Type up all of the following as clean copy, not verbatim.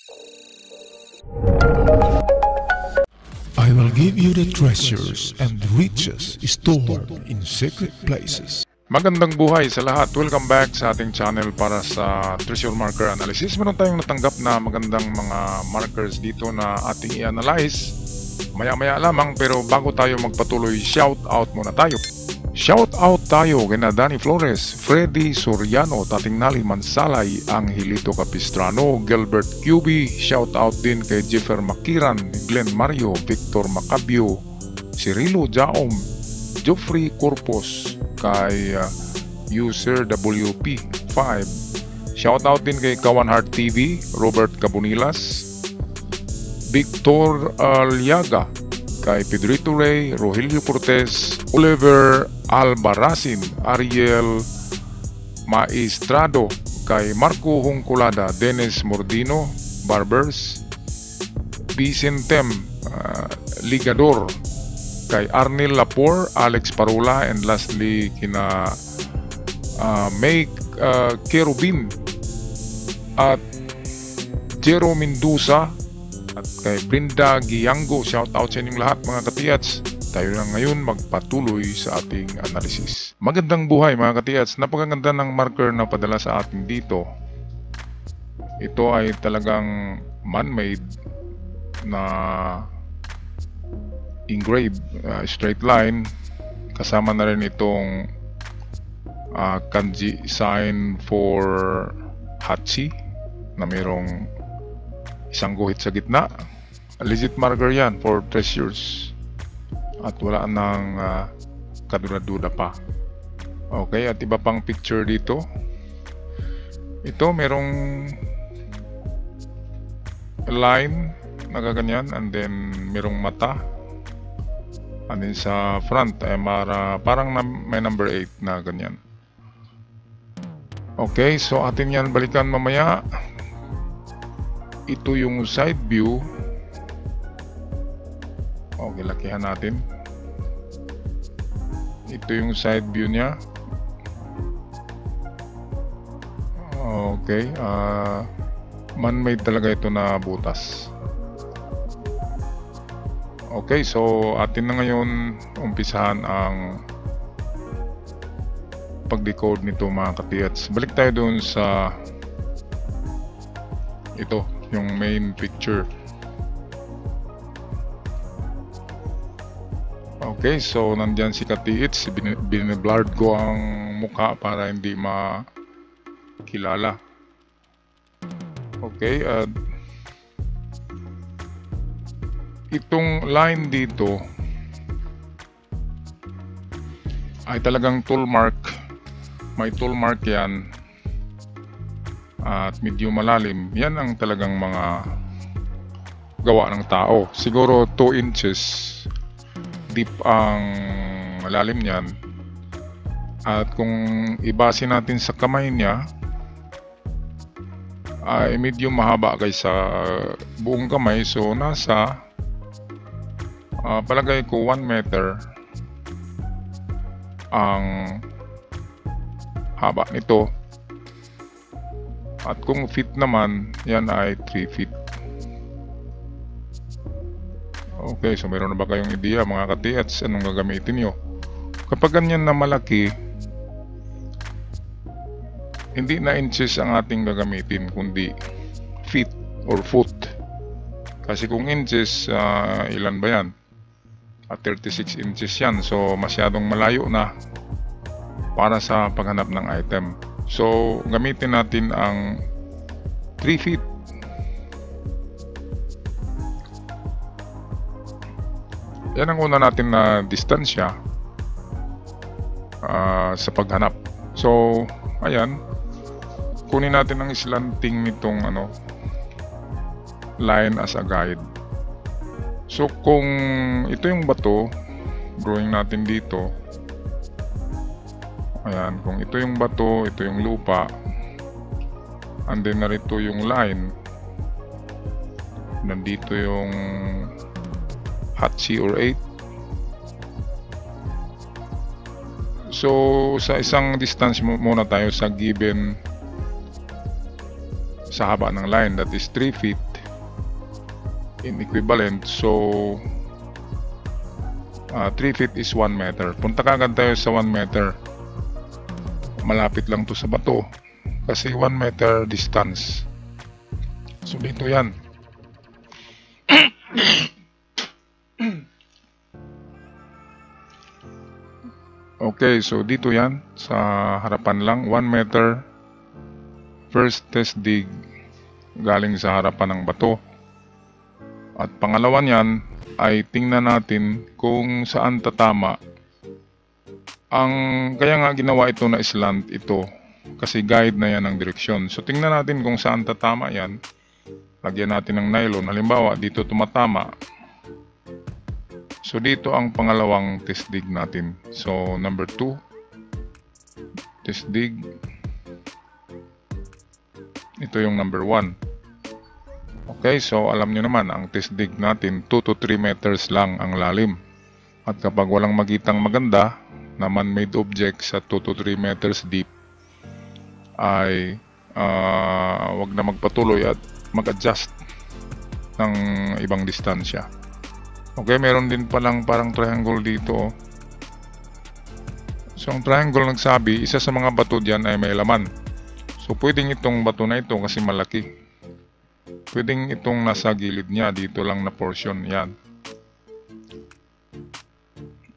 I will give you the treasures and riches stored in secret places. Magandang buhay sa lahat. Welcome back sa ating channel para sa treasure marker analysis. Meron tayong natanggap na magandang mga markers dito na ating i-analyze maya-maya lamang, pero bago tayo magpatuloy, shout out muna tayo. Shout out tayo kina Danny Flores, Freddy Soriano, Tating Nali Mansalay, Angelito Capistrano, Gilbert QB. Shout out din kay Jeffer Makiran, Glenn Mario, Victor Macabio, Cirilo Jaom, Geoffrey Corpus, kay user WP5. Shout out din kay Kawan Heart TV, Robert Cabonilas, Victor Aliaga, kay Pedrito Ray, Rogelio Cortez, Oliver Albarracin, Ariel Maestrado, kay Marco Hungculada, Dennis Mordino, Barbers, Vicentem Ligador, kay Arnel Lapor, Alex Parula, and lastly kina May Kerubin at Jero Mendoza at kay Brinda Giango. Shout out sa inyong lahat mga katiyats. Tayo na ngayon magpatuloy sa ating analysis. Magandang buhay mga katiyats. Napakaganda ng marker na padala sa atin dito. Ito ay talagang man-made na engraved straight line. Kasama na rin itong kanji sign for Hachi na mayroong isang guhit sa gitna. Legit marker yan for treasures at wala nang kaduda-duda pa. Okay, at iba pang picture dito. Ito merong line na kaganyan, and then merong mata, and then sa front ay parang may number 8 na ganyan. Okay, so atin yan balikan mamaya. Ito yung side view. Okay, lakihan natin. Ito yung side view niya. Okay, man-made talaga ito na butas. Okay, so atin na ngayon umpisahan ang pag-decode nito mga katiyats. Balik tayo doon sa ito, yung main picture. Okay, so nandyan si Katiits. Biniblurred ko ang mukha para hindi makilala. Okay, itong line dito ay talagang tool mark. May tool mark yan at medyo malalim. Yan ang talagang mga gawa ng tao. Siguro 2 inches deep ang lalim niyan. At kung ibase natin sa kamay niya, ay medyo mahaba kaysa buong kamay. So nasa palagay ko 1 meter ang haba nito. At kung feet naman, yan ay 3 feet. Okay, so meron na ba kayong ideya mga katiyats anong gagamitin nyo? Kapag ganyan na malaki, hindi na inches ang ating gagamitin, kundi feet or foot. Kasi kung inches, ilan ba yan? 36 inches yan. So masyadong malayo na para sa paghanap ng item. So gamitin natin ang 3 feet. Yan ang una natin na distansya sa paghanap. So ayan, kunin natin ang slanting nitong line as a guide. So kung ito yung bato, drawing natin dito. Ayan, kung ito yung bato, ito yung lupa, and then narito yung line, nandito yung Hachi or 8. So sa isang distance muna tayo sa given sa haba ng line, that is 3 feet. in equivalent. So 3 feet is 1 meter. Punta kagad tayo sa 1 meter. Malapit lang to sa bato kasi 1 meter distance. So dito yan. Okay, so dito yan sa harapan lang, 1 meter. First test dig galing sa harapan ng bato. At pangalawa niyan ay tingnan natin kung saan tatama. Kaya nga ginawa ito na slant ito kasi guide na yan ang direksyon. So tingnan natin kung saan tatama yan. Lagyan natin ng nylon. Halimbawa dito tumatama. So dito ang pangalawang test dig natin. So number 2, test dig. Ito yung number 1. Okay, so alam nyo naman ang test dig natin 2 to 3 meters lang ang lalim. At kapag walang makitang maganda na man-made object sa 2 to 3 meters deep ay wag na magpatuloy at mag-adjust ng ibang distansya. Okay, meron din palang parang triangle dito. So ang triangle nagsabi, isa sa mga bato diyan ay may laman. So pwedeng itong bato na ito kasi malaki. Pwedeng itong nasa gilid niya, dito lang na portion yan.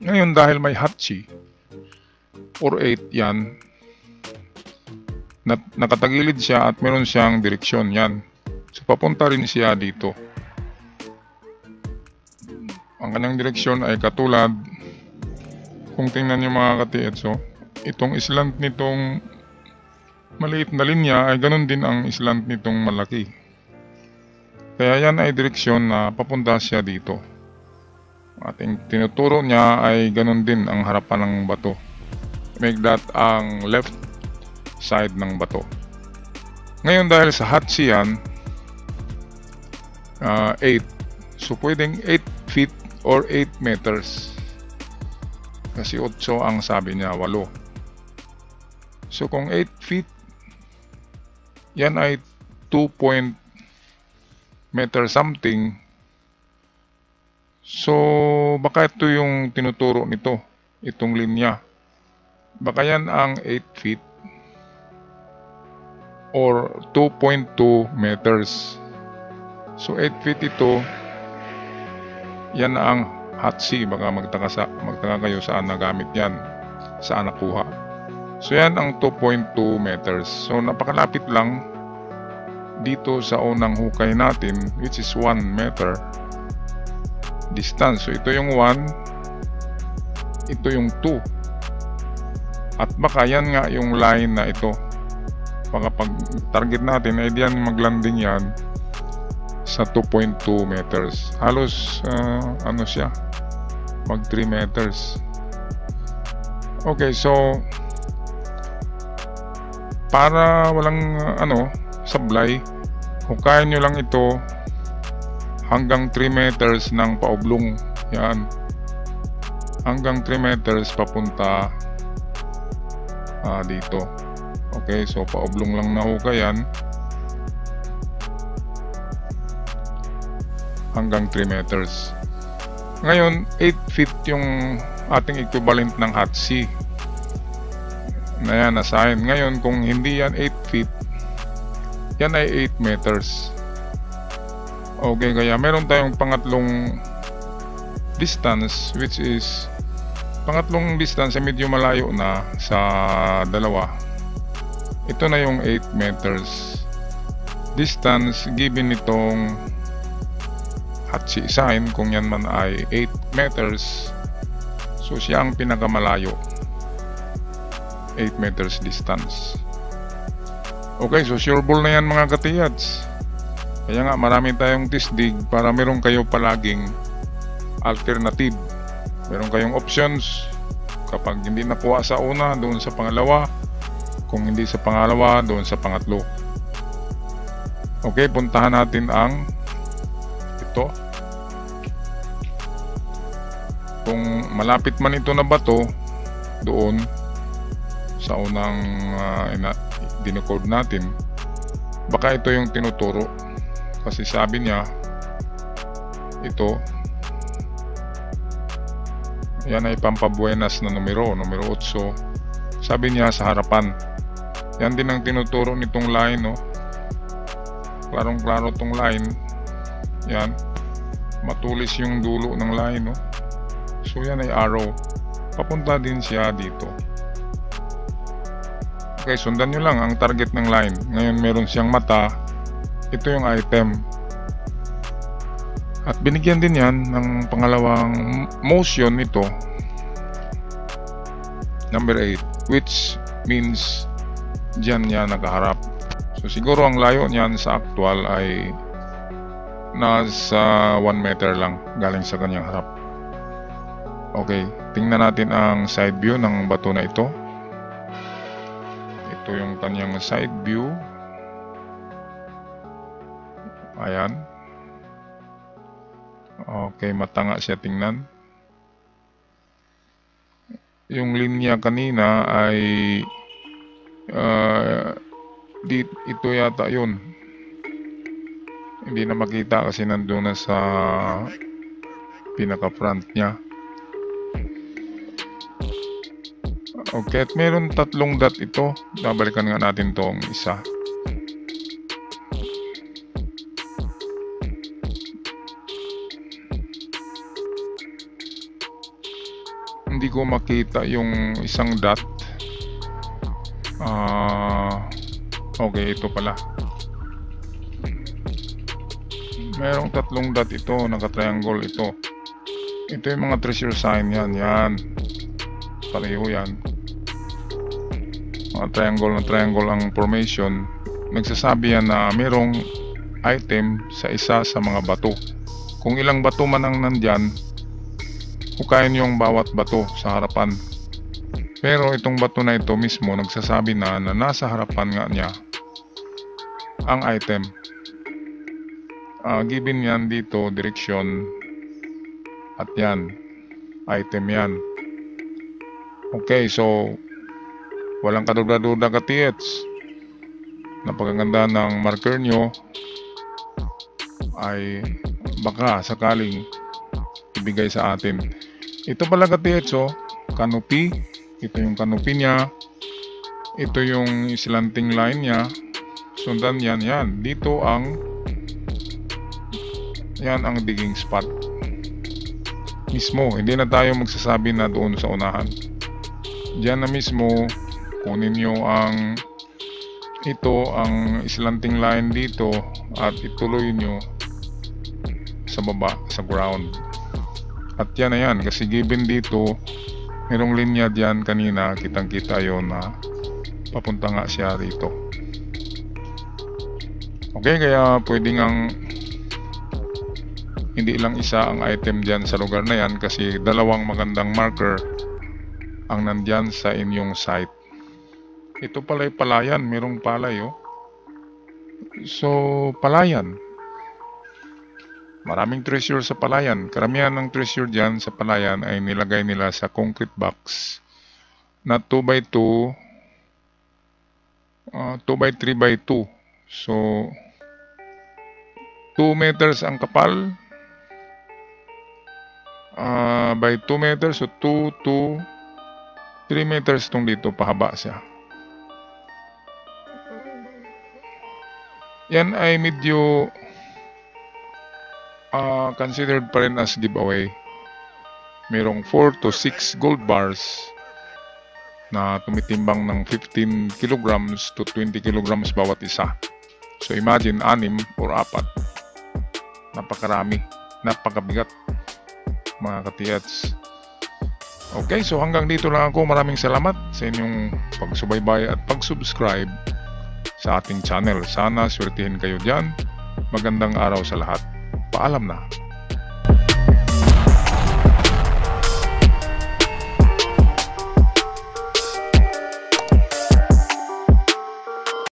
Ngayon dahil may hatchi or 8 yan, nakatagilid siya at meron siyang direksyon yan. So papunta rin siya dito. Ang kanyang direksyon ay katulad, kung tingnan nyo mga ka-THO, itong slant nitong maliit na linya ay ganun din ang slant nitong malaki. Kaya yan ay direksyon na papunta siya dito. Ating tinuturo niya ay ganun din ang harapan ng bato. Make that ang left side ng bato. Ngayon dahil sa hatchi yan, 8. So pwedeng 8 feet or 8 meters. Kasi 8 ang sabi niya, 8. So kung 8 feet, yan ay 2 meter something. So baka ito yung tinuturo nito, itong linya. Baka yan ang 8 feet or 2.2 meters. So 8 feet ito. Yan na ang hatchi. Baka magtaka kayo saan nagamit yan, saan nakuha. So yan ang 2.2 meters. So napakalapit lang dito sa unang hukay natin, which is 1 meter distance. So ito yung 1, ito yung 2. At baka yan nga yung line na ito. Baka pag target natin ay diyan maglanding yan sa 2.2 meters. Halos ano siya, mag 3 meters. Okay, so para walang sablay, hukayan nyo lang ito hanggang 3 meters ng paoblong. Yan, hanggang 3 meters papunta dito. Okay, so paoblong lang na hukayan hanggang 3 meters. Ngayon 8 feet yung ating equivalent ng hatchi na yan assign. Ngayon kung hindi yan 8 feet, yan ay 8 meters. Okay, kaya meron tayong pangatlong distance, which is pangatlong distance ay medyo malayo na sa dalawa. Ito na yung 8 meters distance given nitong hatchi sign. Kung yan man ay 8 meters, so siya ang pinakamalayo, 8 meters distance. Okay, so sure ball na yan mga katiyats. Kaya nga marami tayong test dig para meron kayo palaging alternative, meron kayong options. Kapag hindi nakuha sa una, doon sa pangalawa. Kung hindi sa pangalawa, doon sa pangatlo. Okay, puntahan natin ang ito. Kung malapit man ito na bato doon sa unang dinocode natin, baka ito yung tinuturo. Kasi sabi niya ito. Yan ay pampabuenas na numero 8. Sabi niya sa harapan. Yan din ang tinuturo nitong line, no? Klarong-klaro tong line. Yan. Matulis yung dulo ng line, no? So yan ay arrow. Papunta din siya dito. Okay, sundan nyo lang ang target ng line. Ngayon meron siyang mata. Ito yung item. At binigyan din yan ng pangalawang motion nito, number 8, which means dyan niya nakaharap. So siguro ang layo niyan sa actual ay nasa 1 meter lang galing sa kanyang harap. Okay, tingnan natin ang side view ng bato na ito. Ito yung kanyang side view. Ayan. Okay, matanga siya tingnan. Yung linya kanina ay ito yata yun. Hindi na makita kasi nandun na sa pinaka front niya. Okay, at meron 3 dot ito. Babalikan nga natin tong isa. Hindi ko makita yung isang dot. Okay, ito pala. Merong 3 dot ito, naka-triangle ito. Ito yung mga treasure sign yan, pareho yan. Mga triangle ang formation. Nagsasabi yan na merong item sa isa sa mga bato. Kung ilang bato man ang nandyan, hukayin yung bawat bato sa harapan. Pero itong bato na ito mismo nagsasabi na nasa harapan nga niya ang item. Given yan dito, direksyon, at yan, item yan. Okay, so walang kaduda-duda ka-TH. Napakaganda ng marker nyo ay baka sakaling ibigay sa atin. Ito pala ka-TH, canopy. Ito yung canopy niya. Ito yung slanting line niya. Sundan yan. Dito yan ang digging spot mismo. Hindi na tayo magsasabi na doon sa unahan. Diyan na mismo kunin nyo ang slanting line dito at ituloy nyo sa baba, sa ground. At yan na yan, kasi given dito merong linya dyan kanina, kitang kita yon na papunta nga siya rito. Okay, kaya pwedeng ang hindi lang isa ang item dyan sa lugar na yan, kasi 2 magandang marker ang nandyan sa inyong site. Ito pala'y palayan, merong palay So palayan, maraming treasure sa palayan. Karamihan ng treasure dyan sa palayan ay nilagay nila sa concrete box na 2x2, 2x3x2. So 2 meters ang kapal, by 2 meters, so 3 meters tong dito pahaba siya. Yan ay medyo considered pa rin as giveaway. Merong 4 to 6 gold bars na tumitimbang ng 15 kilograms to 20 kilograms bawat isa. So imagine 6 or 4. Napakarami, napakabigat mga ka-TH. Okay, so hanggang dito lang ako. Maraming salamat sa inyong pagsubaybay at pag-subscribe sa ating channel. Sana swertihin kayo dyan. Magandang araw sa lahat. Paalam na.